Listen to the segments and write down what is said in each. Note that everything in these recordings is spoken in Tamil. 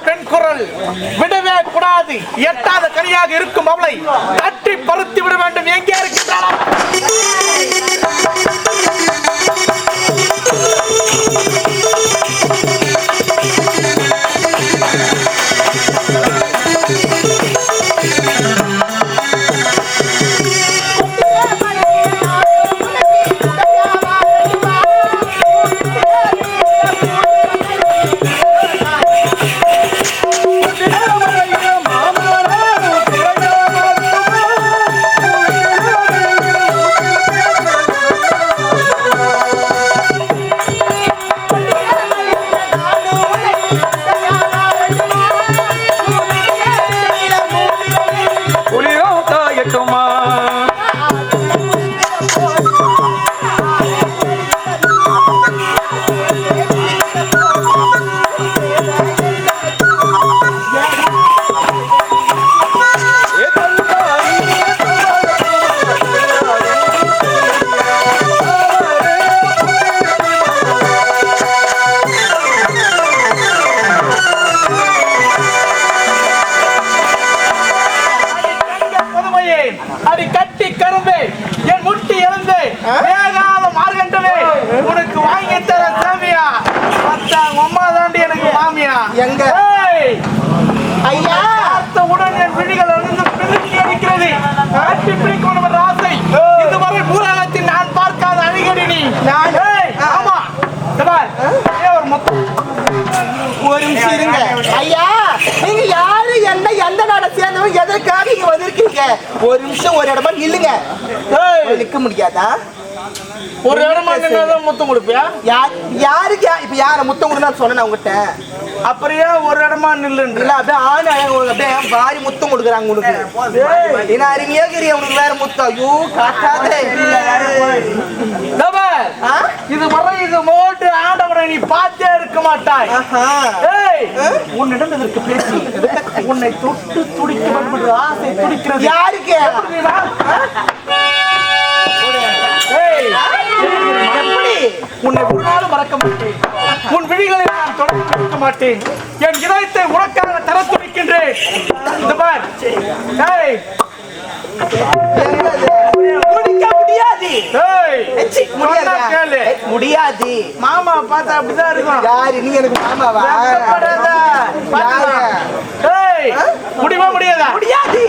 பெண் குரல் விடவே கூடாது. எட்டாத கனியாக இருக்கும் அவளை தட்டி பருத்தி விட வேண்டும். எங்கே இருக்கின்றாளா? அடி கட்டி கரும்பே என் முட்டி இழந்து வேகாத மார்கண்டவே உனக்கு வாங்கி தர சாமியா. அம்மா தாண்டி எனக்கு மாமியா. எங்க ஐயா உடன் என் விழிகள் இருந்து பிரிக்கி அடிக்கிறது. கட்டி பிடிக்கணும் என்ற ஆசை இதுவரை பூராகத்தில் நான் பார்க்காத அடிக்கடி நீ. ஆமா ஒரு நிமிஷம் இருங்க ஐயா. நீங்க யாரு என்ன எந்த நாட சேர்ந்தவங்க எதற்காக இங்க வந்திருக்கீங்க? ஒரு நிமிஷம் ஒரு இடமா நில்லுங்க. நிக்க முடியாதா? ஒரு இடமா நின்னாதான் முத்தம் கொடுப்பியா? யாருக்கு இப்ப யார முத்தம் கொடுன்னு சொன்னேன் உங்ககிட்ட. அப்படியே ஒரு இடமா நில்லு. அப்படியே ஆண் அப்படியே வாரி முத்தம் கொடுக்குறாங்க உங்களுக்கு. ஏன்னா அருமையா கிரியா உனக்கு வேற முத்தம். ஐயோ காட்டாதே. இது வரை இது மோட்டு ஆண்டவரை நீ பார்த்தே இருக்க மாட்டாய். உன்னிடம் இதற்கு பேசி உன்னை தொட்டு துடிக்க வேண்டும் ஆசை துடிக்கிறது. யாருக்கு? உன்னை ஒரு நாளும் மறக்க மாட்டேன். உன் விழிகளை நான் தொடர்ந்து மாட்டேன். என் இதயத்தை உனக்காக தர துடிக்கின்றேன். முடியாது. மாமா பார்த்தா அப்படிதான் இருக்கும். யாரு நீ? எனக்கு மாமாவா? முடியுமா? முடியாதா? முடியாது.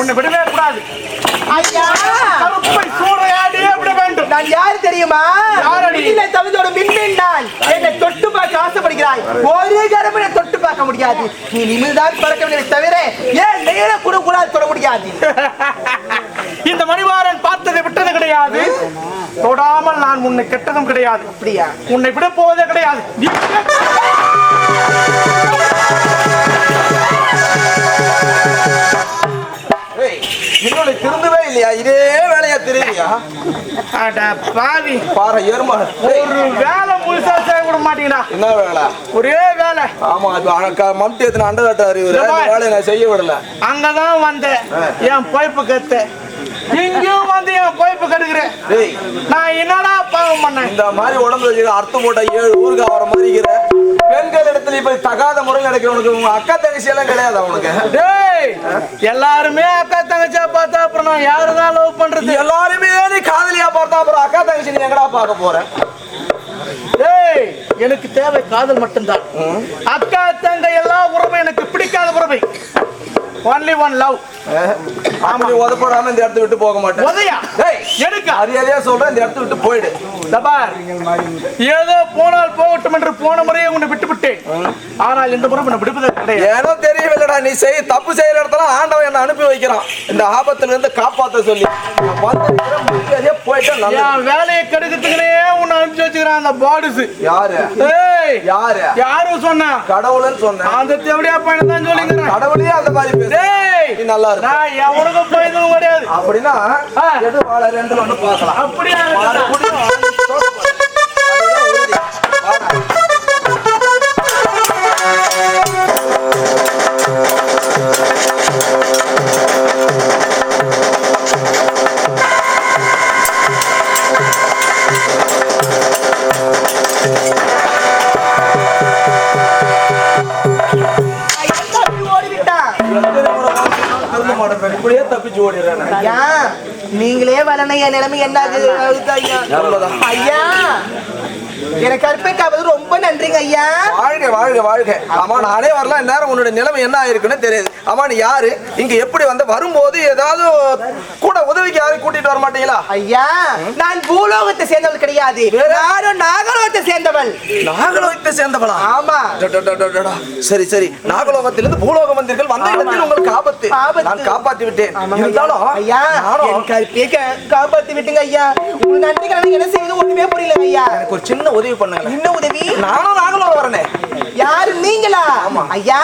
உன்னை விடவே கூடாது. ஐயா கருப்பை சூறையாடியே விட வேண்டும். நான் யாரு தெரியுமா? இல்லை தவிதோட மின்மின் நான். என்னை தொட்டு பார்க்க ஆசைப்படுகிறாய். ஒரு கரம் என்னை தொட்டு பார்க்க முடியாது. நீ நிமிர்தான் பறக்க வேண்டிய தவிர ஏன் நேர கூட கூட தொட முடியாது. இந்த மணிவாரன் பார்த்ததை விட்டது கிடையாது. தொடாமல் நான் உன்னை கெட்டதும் கிடையாது. அப்படியா? உன்னை விட போவதே கிடையாது. இன்னொன்னு திருந்தவே இல்லையா? இதே வேலையா தெரியுறியா? பாவி பாரு எருமா ஒரு வேலை முழுசா செய்ய விட மாட்டீங்கன்னா. என்ன வேலை? ஒரே வேலை. ஆமா மம்டி எத்தனை அண்டை அறிவு வேலையை நான் செய்ய விடல. அங்கதான் வந்தேன் என் பைப்பு கத்து. இங்கேயும் வந்து என் பைப்பு கடுக்கிறேன். நான் என்னடா பாவம் பண்ணேன்? இந்த மாதிரி உடம்பு வச்சு அர்த்தம் போட்ட 7 ஊருக்கு வர மாதிரி இருக்கிற பெண்கள் இடத்துல இப்ப தகாத முறையில் நடக்கிறவனுக்கு உங்க அக்கா தங்கச்சி எல்லாம் கிடையாது அவனுக்கு. எல்லாருமே அக்கா தங்கச்சியா பார்த்தா அப்புறம் நான் யாருதான் லவ் பண்றது? எல்லாருமே நீ காதலியா பார்த்தா அப்புறம் அக்கா தங்கச்சி நீ எங்கடா பார்க்க போற? எனக்கு தேவை காதல் மட்டும்தான். அக்கா தங்க எல்லா உறவும் எனக்கு பிடிக்காத உறவை. only one love. அப்படி உதப்படாம இந்த இடத்த விட்டு போக மாட்டேன். உதயா எடுக்க அறியாதையா சொல்றேன், இந்த இடத்த விட்டு போயிடு. ஏதோ போனால் போகட்டும் என்று போன முறையே உன்னை விட்டு விட்டேன். ஆனால் இந்த முறை விடுப்பதே கிடையாது. ஏனோ தெரியவில்லடா, நீ தப்பு செய்யற இடத்துல ஆண்டவன் என்ன அனுப்பி வைக்கிறான் இந்த ஆபத்துல இருந்து காப்பாத்த சொல்லி. போயிட்டா வேலையை கெடுக்கிறதுக்குனே உன்னை அனுப்பிச்சு வச்சுக்கிறான் அந்த பாடிஸ். யாரு யாரு யாரும் சொன்ன? கடவுள்னு சொன்ன. அந்த தேவடியா பையனை தான் சொல்லிக்கிறேன். கடவுளையே அந்த மாதிரி பேசு. நல்லா இருக்கு. நான் எவனுக்கும் போயதும் கிடையாது. அப்படின்னா எது வாழ ரெண்டு ஒண்ணு பார்க்கலாம். அப்படியா? நீங்களே வரணும். என் நிலைமை என்ன ஐயா? எனக்கு கற்பைக்காவது ரொம்ப நன்றிங்க ஐயா. வாழ்க வாழ்க வாழ்க. ஆமா நானே வரலாம். நேரம் உன்னுடைய நிலைமை என்ன ஆயிருக்குன்னு தெரியுது. ஆமா நீ யாரு? இங்க எப்படி வந்து வரும்போது ஏதாவது கூட உதவிக்கு யாரும் கூட்டிட்டு வர மாட்டீங்களா? ஐயா நான் பூலோகத்தை சேர்ந்தவள் கிடையாது. நானும் நாகலோகத்தை சேர்ந்தவள். நாகலோகத்தை சேர்ந்தவளா? ஆமா. சரி சரி. நாகலோகத்திலிருந்து பூலோகம் வந்தீர்கள். வந்த இடத்தில் உங்களுக்கு ஆபத்து. நான் காப்பாத்தி விட்டேன். இருந்தாலும் ஐயா என் கற்பையை காப்பாத்தி விட்டுங்க ஐயா. உங்க நன்றி என்ன செய்வது ஒண்ணுமே புரியல ஐயா. எனக்கு ஒரு சின்ன உதவி பண்ணுங்க. என்ன உதவி? நானும் நாகலோகம் வரனே. யாரு நீங்களா? ஐயா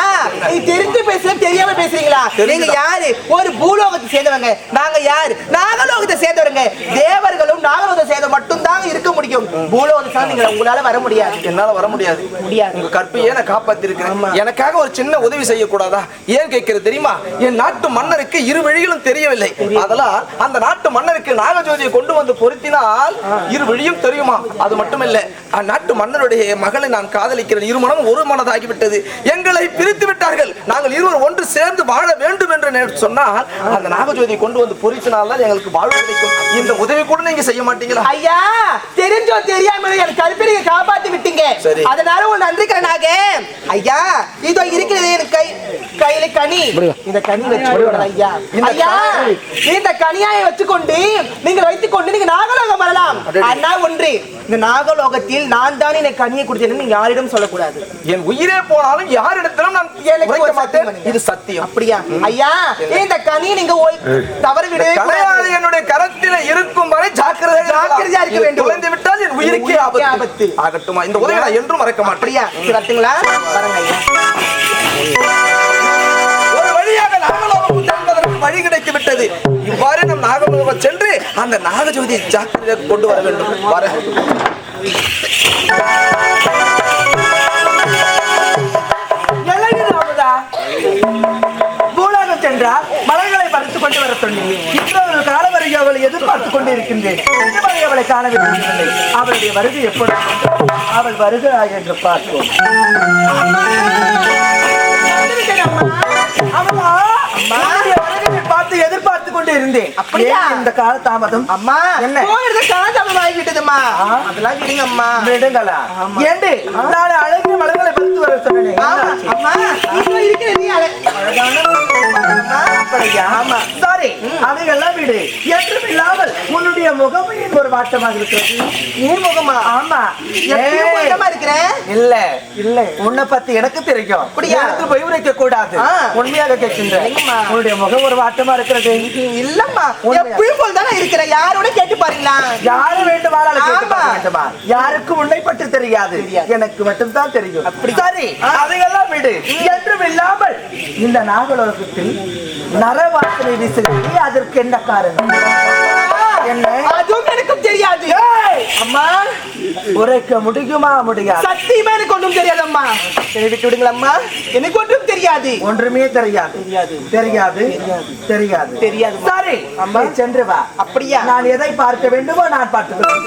நீ தெரிஞ்சு பேசுற தெரியாம பேசுறீங்களா? நீங்க யாரு? ஒரு பூலோகத்தை சேர்ந்தவங்க. நாங்க யாரு? நாகலோகத்தை சேர்ந்தவங்க. தேவர்களும் நாகலோகத்தை சேர்ந்த மட்டும் தான் இருக்க முடியும். பூலோகத்தை நீங்க உங்களால வர முடியாது. என்னால வர முடியாது. உங்க கற்பையை நான் காப்பாத்தி இருக்கிறேன். எனக்காக ஒரு சின்ன உதவி செய்யக்கூடாதா? ஏன் கேட்கிறது தெரியுமா? என் நாட்டு மன்னருக்கு இரு வழிகளும் தெரியவில்லை. அதெல்லாம் அந்த நாட்டு மன்னருக்கு நாகஜோதியை கொண்டு வந்து பொருத்தினால் இரு வழியும் தெரியுமா? அது மட்டுமில்ல, அந்நாட்டு மன்னருடைய மகளை நான் காதலிக்கிறேன். இருமனம் ஒரு மனதாகிவிட்டது. எங்களை பிரித்து விட்டார்கள். நாங்கள் இருவர் ஒன்று சேர்ந்து வாழ வேண்டும் என்று சொன்னால் அந்த நாகஜோதியை கொண்டு வந்து பொறிச்சினால் தான் எங்களுக்கு வாழ்வு கிடைக்கும். இந்த உதவி கூட நீங்க செய்ய மாட்டீங்களா? ஐயா தெரிஞ்சோ தெரியாம என் கற்பனையை காப்பாத்தி விட்டீங்க. அதனால ஒரு நன்றிக்கிறனாக ஐயா இதோ இருக்கிறது என் கையில கனி. இந்த கனி வச்சு ஐயா ஐயா இந்த கனியாயை வச்சுக்கொண்டு நீங்கள் வைத்துக்கொண்டு நீங்க நாகலோகம் வரலாம். அண்ணா ஒன்று, இந்த நாகலோகத்தில் நான் தான் இந்த கனியை குடிச்சேன்னு நீங்க யாரிடம் சொல்லக்கூடாது. என் உயிரே போனாலும் யாரிடத்திலும் நான் உரைக்க மாட்டேன். இது சத்தியம். அப்படியா? ஐயா இந்த கனியை நீங்க தவறு விடவே கூடாது. என்னுடைய கரத்தில் இருக்கும் வரை ஜாக்கிரதையா இருக்க வேண்டும். குறைந்து விட்டால் என் உயிருக்கே ஆபத்து ஆகட்டுமா? இந்த உதவி நான் என்றும் மறக்க மாட்டேன். அப்படியா? வரட்டுங்களா? வரங்க ஐயா. ஒரு வழியாக நாகலோகம் செல்வதற்கு வழி கிடைத்து விட்டது. இவ்வாறு நம் நாகலோகம் சென்று அந்த நாகஜோதியை ஜாக்கிரதையாக கொண்டு வர வேண்டும். வர பூலோகம் சென்றால் மலர்களை பறித்துக் கொண்டு வர சொன்னீங்க. இன்றொரு கால வருகை அவளை எதிர்பார்த்துக் கொண்டு இருக்கின்றேன். அவளை காணவில்லை. அவளுடைய வருகை எப்பொழுது? அவள் வருகிறாய் என்று பார்ப்போம். பார்த்து எதிர்பார்த்து கொண்டு இருந்தேன். அப்படியா? இந்த கால தாமதம் அம்மா என்ன காலதாமதம் ஆகிவிட்டதுமா? அதெல்லாம் விடுங்க அம்மா. விடுங்களா? ஏண்டு நான் அழகிய மலர்களை பறித்து வர சொன்னேனே. ஆமா அம்மா இப்ப இருக்கிற நீ ஆமா சாரி, அதையெல்லாம் விடு. என்றும் இல்லாமல் உன்னுடைய முகமையின் ஒரு வாட்டமாக இருக்கிறது. நீ முகமா? ஆமா. எப்பயும் முகமா இருக்கிறேன். இல்ல இல்ல, உன்னை பத்தி எனக்கு தெரியும். அப்படியா? எடுத்து போய் உரைக்க கூடாது. உண்மையாக கேட்கின்றேன். உன்னுடைய முகம் ஒரு வாட்டமா இருக்கிறது. இல்லம்மா, எப்பயும் போல் தானே இருக்கிற. யாரோட கேட்டு பாருங்களா? யாரு வேண்டுமானாலும் கேட்டு பார்க்க வேண்டுமா? யாருக்கும் உன்னை பற்றி தெரியாது, எனக்கு மட்டும் தான் தெரியும். சரி, அதையெல்லாம் விடு. என்றும் இல்லாமல் இந்த நாகலோகத்தில் நரவாசனை வீசுகிறது. அதற்கு என்ன காரணம்? என்ன? அதுவும் எனக்கும் தெரியாது. அம்மா உரைக்க முடியுமா? முடியாது. சத்தியமா எனக்கு ஒன்றும் தெரியாது அம்மா. விட்டு விடுங்களம்மா, எனக்கு ஒன்றும் தெரியாது. ஒன்றுமே தெரியாது. தெரியாது தெரியாது தெரியாது. சரி அம்மா, சென்று வா. அப்படியா? நான் எதை பார்க்க வேண்டுமோ நான் பார்த்துக்கிறேன்.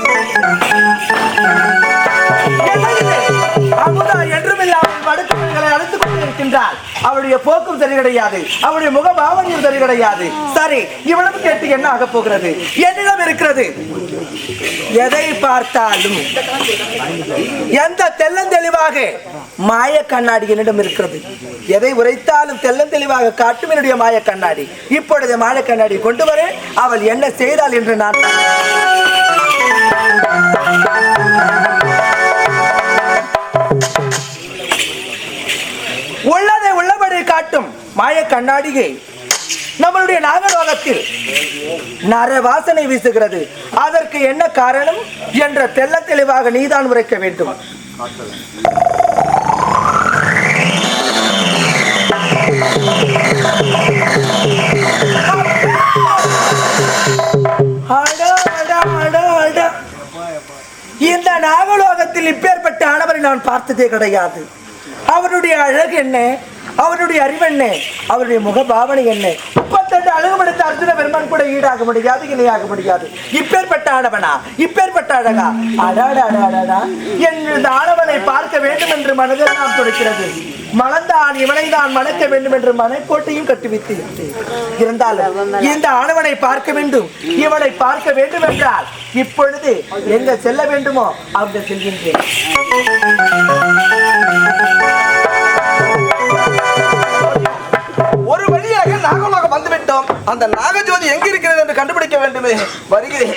அமுதா என்றும் இல்லாமல் வடுக்குகளை அழுத்துக் கொண்டு இருக்கின்றாள். அவளுடைய போக்கும் சரி கிடையாது, அவளுடைய முக பாவனையும் சரி கிடையாது. சரி, இவ்வளவு கேட்டு என்ன ஆக போகிறது? என்னிடம் இருக்கிறது எதை பார்த்தாலும் எந்த தெள்ளந்தெளிவாக மாய கண்ணாடி என்னிடம் இருக்கிறது. எதை உரைத்தாலும் தெள்ளந்தெளிவாக காட்டும் என்னுடைய மாய கண்ணாடி. இப்பொழுது மாய கண்ணாடி கொண்டு வர அவள் என்ன செய்தாள் என்று நான் உள்ளதை உள்ளபடி காட்டும் மாய கண்ணாடியை நம்மளுடைய நாகலோகத்தில் நர வாசனை வீசுகிறது. அதற்கு என்ன காரணம் என்ற தெள்ள தெளிவாக நீதான் உரைக்க வேண்டும். இந்த நாகலோகத்தில் இப்பேற்பட்ட ஆடவரை நான் பார்த்ததே கிடையாது. அவருடைய அழகு என்ன, அவருடைய அறிவு என்ன, அவருடைய முக பாவனை என்ன? 38 அழகு படைத்த அர்ஜுன பெருமான் கூட ஈடாக முடியாது, இணையாக முடியாது. இப்பேற்பட்ட ஆடவனா, இப்பேற்பட்ட அழகா? அடாடா, இந்த ஆடவனை பார்க்க வேண்டும் என்று மனதில் நாம் துடிக்கிறது. மணந்தான் இவனை தான் மணக்க வேண்டும் என்று மனைக்கோட்டையும் கட்டுவித்து இருந்தாலும் இந்த ஆடவனை பார்க்க வேண்டும், இவனை பார்க்க வேண்டும் என்றால் இப்பொழுது எங்க செல்ல வேண்டுமோ அங்க செல்கின்றேன். ஒரு வழியாக நாகலோகம் வந்துவிட்டோம். அந்த நாகஜோதி எங்க இருக்கிறது என்று கண்டுபிடிக்க வேண்டுமே. வருகிறேன்.